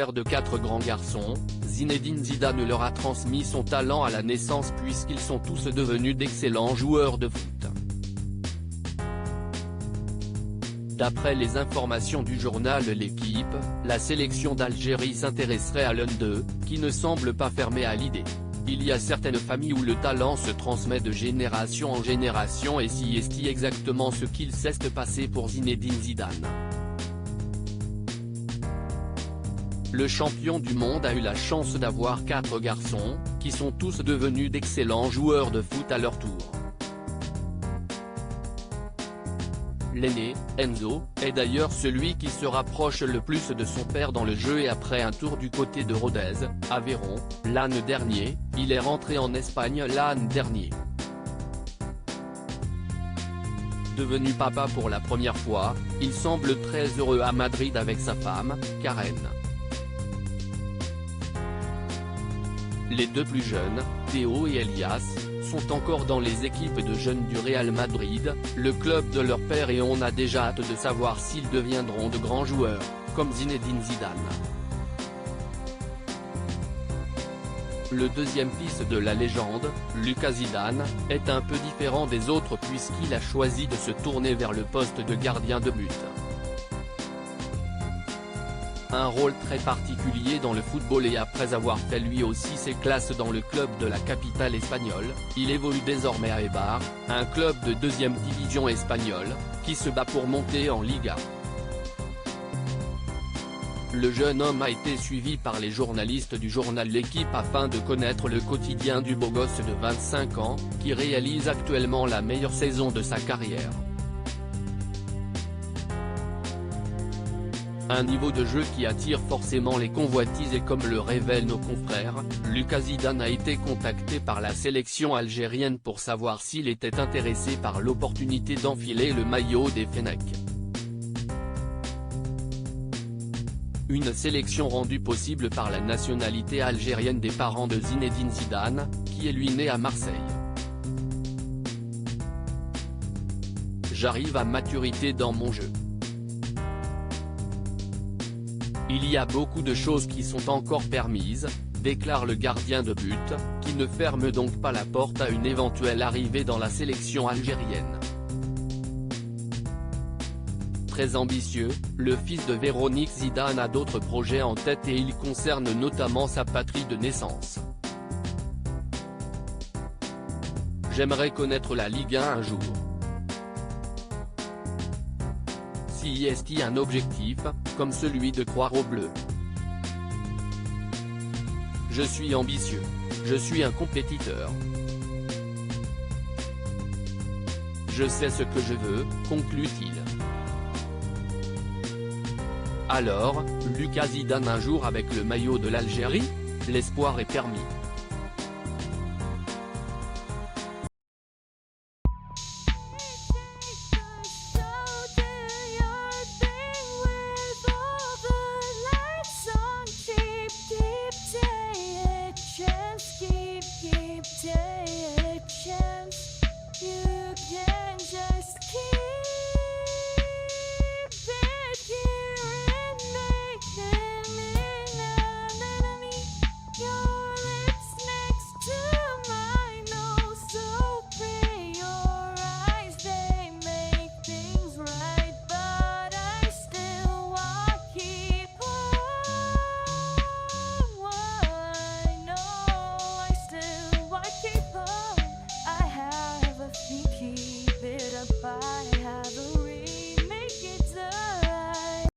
père de 4 grands garçons, Zinedine Zidane leur a transmis son talent à la naissance puisqu'ils sont tous devenus d'excellents joueurs de foot. D'après les informations du journal L'Équipe, la sélection d'Algérie s'intéresserait à l'un d'eux, qui ne semble pas fermé à l'idée. Il y a certaines familles où le talent se transmet de génération en génération et si est exactement ce qu'il s'est passé pour Zinedine Zidane. Le champion du monde a eu la chance d'avoir 4 garçons, qui sont tous devenus d'excellents joueurs de foot à leur tour. L'aîné, Enzo, est d'ailleurs celui qui se rapproche le plus de son père dans le jeu et après un tour du côté de Rodez, Aveyron, l'année dernière, il est rentré en Espagne l'année dernière. Devenu papa pour la première fois, il semble très heureux à Madrid avec sa femme, Karen. Les deux plus jeunes, Théo et Elias, sont encore dans les équipes de jeunes du Real Madrid, le club de leur père et on a déjà hâte de savoir s'ils deviendront de grands joueurs, comme Zinedine Zidane. Le deuxième fils de la légende, Lucas Zidane, est un peu différent des autres puisqu'il a choisi de se tourner vers le poste de gardien de but. Un rôle très particulier dans le football et après avoir fait lui aussi ses classes dans le club de la capitale espagnole, il évolue désormais à Eibar, un club de 2e division espagnole, qui se bat pour monter en Liga. Le jeune homme a été suivi par les journalistes du journal L'Équipe afin de connaître le quotidien du beau gosse de 25 ans, qui réalise actuellement la meilleure saison de sa carrière. Un niveau de jeu qui attire forcément les convoitises et comme le révèlent nos confrères, Lucas Zidane a été contacté par la sélection algérienne pour savoir s'il était intéressé par l'opportunité d'enfiler le maillot des Fennecs. Une sélection rendue possible par la nationalité algérienne des parents de Zinedine Zidane, qui est lui né à Marseille. J'arrive à maturité dans mon jeu. Il y a beaucoup de choses qui sont encore permises, déclare le gardien de but, qui ne ferme donc pas la porte à une éventuelle arrivée dans la sélection algérienne. Très ambitieux, le fils de Véronique Zidane a d'autres projets en tête et ils concernent notamment sa patrie de naissance. J'aimerais connaître la Ligue 1 un jour. Si est un objectif, comme celui de croire au bleu. Je suis ambitieux. Je suis un compétiteur. Je sais ce que je veux, conclut-il. Alors, Lucas Zidane un jour avec le maillot de l'Algérie? L'espoir est permis.